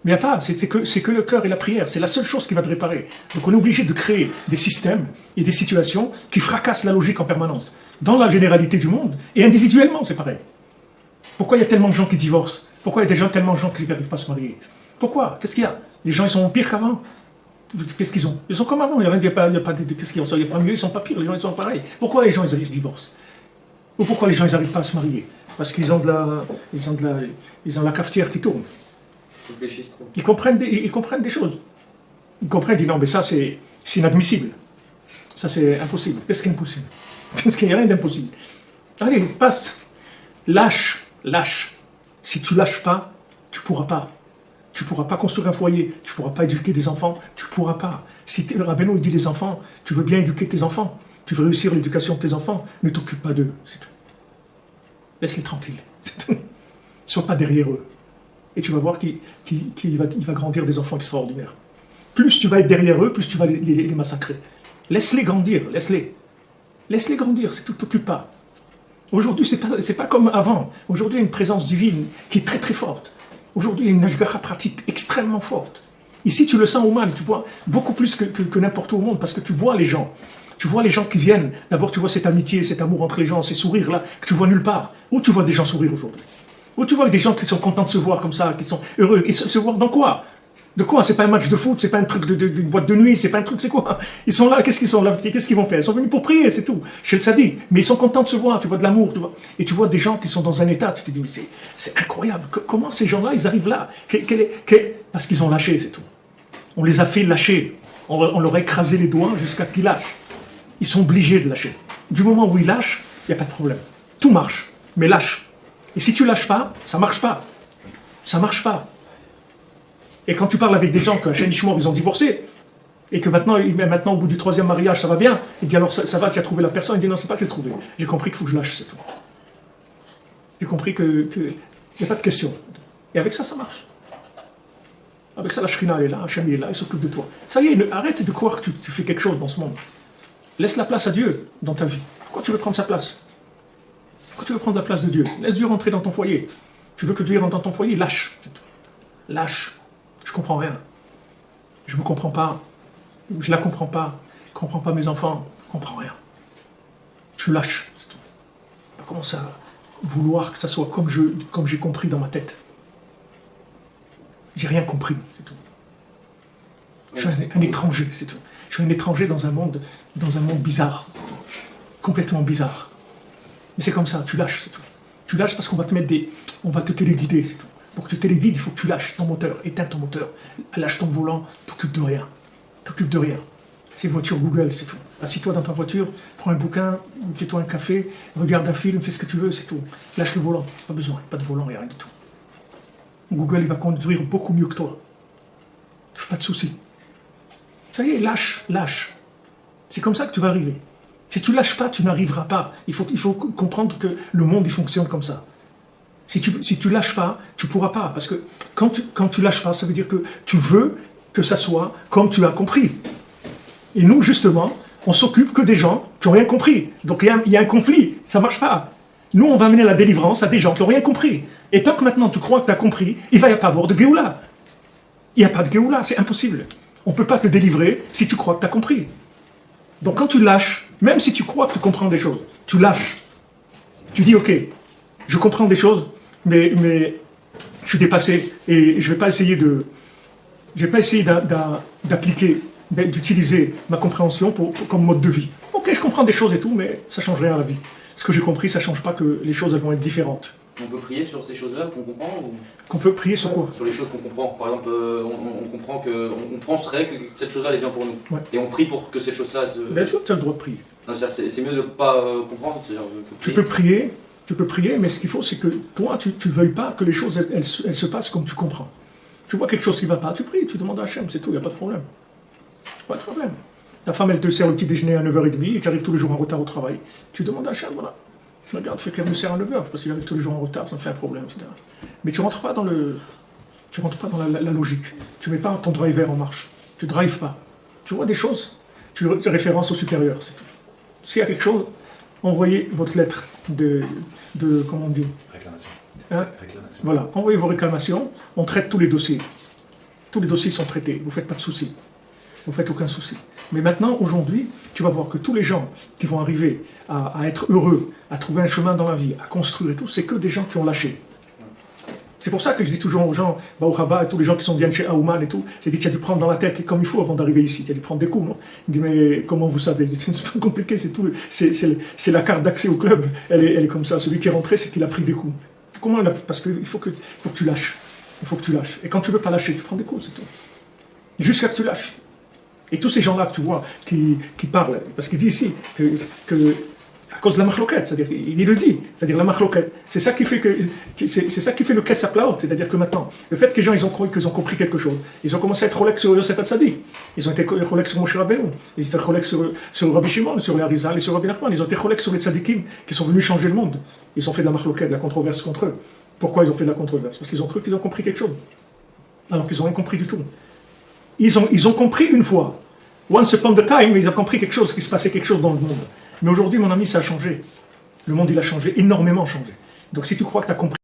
Mais il n'y a pas, c'est que le cœur et la prière, c'est la seule chose qui va te réparer. Donc on est obligé de créer des systèmes et des situations qui fracassent la logique en permanence, dans la généralité du monde, et individuellement c'est pareil. Pourquoi il y a tellement de gens qui divorcent? Pourquoi il y a tellement de gens qui n'arrivent pas à se marier? Pourquoi? Qu'est-ce qu'il y a? Les gens ils sont pires qu'avant. Qu'est-ce qu'ils ont? Ils sont comme avant, il n'y a pas qu'est-ce qu'ils ont? Il n'y a pas mieux, ils ne sont pas pires, les gens ils sont pareils. Pourquoi les gens ils se divorcent? Ou pourquoi les gens ils n'arrivent pas à se marier? Parce qu'ils ont la cafetière qui tourne. Ils comprennent des choses. Ils comprennent, ils disent non, mais ça c'est inadmissible. Ça c'est impossible. Qu'est-ce qui est impossible? Parce qu'il n'y a rien d'impossible. Allez, passe. Lâche. Si tu lâches pas, tu pourras pas. Tu pourras pas construire un foyer. Tu pourras pas éduquer des enfants. Tu pourras pas. Si le Rabbeinu dit les enfants, tu veux bien éduquer tes enfants. Tu veux réussir l'éducation de tes enfants. Ne t'occupe pas d'eux. C'est tout. Laisse-les tranquilles. C'est tout. Sois pas derrière eux. Et tu vas voir qu'il va grandir des enfants extraordinaires. Plus tu vas être derrière eux, plus tu vas les massacrer. Laisse-les grandir, laisse-les. Laisse-les grandir, c'est tout, t'occupe pas. Aujourd'hui, c'est pas comme avant. Aujourd'hui, il y a une présence divine qui est très très forte. Aujourd'hui, il y a une ashgacha pratique extrêmement forte. Ici, tu le sens au mal, tu vois, beaucoup plus que n'importe où au monde, parce que tu vois les gens. Tu vois les gens qui viennent. D'abord, tu vois cette amitié, cet amour entre les gens, ces sourires-là, que tu vois nulle part. Où tu vois des gens sourire aujourd'hui? Où tu vois des gens qui sont contents de se voir comme ça, qui sont heureux. Et se voir dans quoi? De quoi? C'est pas un match de foot, c'est pas un truc de boîte de nuit, c'est pas un truc, c'est quoi? Ils sont là, qu'est-ce qu'ils sont là? Qu'est-ce qu'ils vont faire? Ils sont venus pour prier, c'est tout. Chez le Tzaddik. Mais ils sont contents de se voir, tu vois de l'amour, tu vois. Et tu vois des gens qui sont dans un état, tu te dis, mais c'est incroyable. Comment ces gens-là, ils arrivent là? Parce qu'ils ont lâché, c'est tout. On les a fait lâcher. On leur a écrasé les doigts jusqu'à qu'ils lâchent. Ils sont obligés de lâcher. Du moment où ils lâchent, il n'y a pas de problème. Tout marche, mais lâche. Et si tu lâches pas, ça marche pas. Ça marche pas. Et quand tu parles avec des gens qu'un Hachem Ishmor, ils ont divorcé, et que maintenant, au bout du 3e mariage, ça va bien, il dit alors ça va, tu as trouvé la personne, il dit non, c'est pas que j'ai trouvé. J'ai compris qu'il faut que je lâche, c'est tout. J'ai compris qu'il n'y a pas de question. Et avec ça, ça marche. Avec ça, la Shrina, elle est là, Hachem est là, il s'occupe de toi. Ça y est, arrête de croire que tu fais quelque chose dans ce monde. Laisse la place à Dieu dans ta vie. Pourquoi tu veux prendre sa place? Pourquoi tu veux prendre la place de Dieu? Laisse Dieu rentrer dans ton foyer. Tu veux que Dieu rentre dans ton foyer? Lâche. Lâche. Je comprends rien. Je me comprends pas. Je la comprends pas. Je comprends pas mes enfants. Je comprends rien. Je lâche. C'est tout. Je commence à vouloir que ça soit comme j'ai compris dans ma tête. J'ai rien compris. C'est tout. Je suis un étranger. C'est tout. Je suis un étranger dans un monde bizarre. C'est tout. Complètement bizarre. Mais c'est comme ça, tu lâches, c'est tout. Tu lâches parce qu'on va te téléguider, c'est tout. Pour que tu téléguides, il faut que tu lâches ton moteur, éteins ton moteur, lâche ton volant, t'occupes de rien. T'occupes de rien. C'est voiture Google, c'est tout. Assis-toi dans ta voiture, prends un bouquin, fais-toi un café, regarde un film, fais ce que tu veux, c'est tout. Lâche le volant, pas besoin, pas de volant, rien du tout. Google, il va conduire beaucoup mieux que toi. Pas de soucis. Ça y est, lâche. C'est comme ça que tu vas arriver. Si tu lâches pas, tu n'arriveras pas. Il faut comprendre que le monde, il fonctionne comme ça. Si tu lâches pas, tu pourras pas. Parce que quand tu lâches pas, ça veut dire que tu veux que ça soit comme tu as compris. Et nous, justement, on s'occupe que des gens qui n'ont rien compris. Donc il y a un conflit, ça marche pas. Nous, on va amener la délivrance à des gens qui n'ont rien compris. Et tant que maintenant tu crois que tu as compris, il ne va pas avoir de Géoula. Il n'y a pas de Géoula, c'est impossible. On ne peut pas te délivrer si tu crois que tu as compris. Donc quand tu lâches, même si tu crois que tu comprends des choses, tu lâches. Tu dis, ok, je comprends des choses, mais je suis dépassé et je ne vais pas essayer d'appliquer, d'utiliser ma compréhension comme mode de vie. Ok, je comprends des choses et tout, mais ça ne change rien à la vie. Ce que j'ai compris, ça ne change pas que les choses elles vont être différentes. On peut prier sur ces choses-là qu'on comprend ou... Qu'on peut prier sur quoi? Sur les choses qu'on comprend. Par exemple, on comprend on penserait que cette chose-là elle est bien pour nous. Ouais. Et on prie pour que cette chose-là se... Bien sûr, tu as le droit de prier. C'est mieux de ne pas comprendre. Tu peux prier, mais ce qu'il faut, c'est que toi, tu ne veuilles pas que les choses elles se passent comme tu comprends. Tu vois quelque chose qui ne va pas, tu pries, tu demandes à Hachem, c'est tout, il n'y a pas de problème. Pas de problème. Ta femme, elle te sert le petit déjeuner à 9h30 et tu arrives tous les jours en retard au travail. Tu demandes à Hachem, voilà. Regarde, fais qu'elle me sert à 9h, parce qu'il arrive tous les jours en retard, ça me fait un problème, etc. Mais tu rentres pas dans la logique. Tu ne mets pas ton driver en marche. Tu ne drives pas. Tu vois des choses, tu références au supérieur, c'est tout. S'il y a quelque chose, envoyez votre lettre de comment on dit? Réclamation. Hein? Réclamation. Voilà, envoyez vos réclamations, on traite tous les dossiers. tous les dossiers sont traités, vous ne faites pas de soucis. Vous ne faites aucun souci. Mais maintenant, aujourd'hui, tu vas voir que tous les gens qui vont arriver à être heureux, à trouver un chemin dans la vie, à construire et tout, c'est que des gens qui ont lâché. C'est pour ça que je dis toujours aux gens, au Rabat et tous les gens qui viennent chez Aouman et tout, j'ai dit, tu as dû prendre dans la tête comme il faut avant d'arriver ici, tu as dû prendre des coups. Moi. Il me dit, mais comment vous savez? C'est pas compliqué, c'est tout. C'est la carte d'accès au club, elle est comme ça. Celui qui est rentré, c'est qu'il a pris des coups. Comment elle a... Parce qu'il faut que tu lâches. Il faut que tu lâches. Et quand tu ne veux pas lâcher, tu prends des coups, c'est tout. Jusqu'à que tu lâches. Et tous ces gens-là que tu vois qui parlent, parce qu'il dit ici que à cause de la machloket, c'est-à-dire il le dit, c'est-à-dire la machloket, c'est ça qui fait le kessaplaot, c'est-à-dire que maintenant, le fait que les gens ils ont cru qu'ils ont compris quelque chose, ils ont commencé à être Rolex sur Yosef Hatzadik, ils ont été Rolex sur Moshe Rabbeinu, ils ont été Rolex sur Rabbi Shimon, sur les Arizal et sur Rabbi Nachman, ils ont été Rolex sur les tzadikim qui sont venus changer le monde. Ils ont fait de la machloket, de la controverse contre eux. Pourquoi ils ont fait de la controverse? Parce qu'ils ont cru qu'ils ont compris quelque chose, alors qu'ils n'ont rien compris du tout. Ils ont compris une fois. Once upon a time, ils ont compris quelque chose, qu'il se passait quelque chose dans le monde. Mais aujourd'hui, mon ami, ça a changé. Le monde, il a changé, énormément changé. Donc si tu crois que tu as compris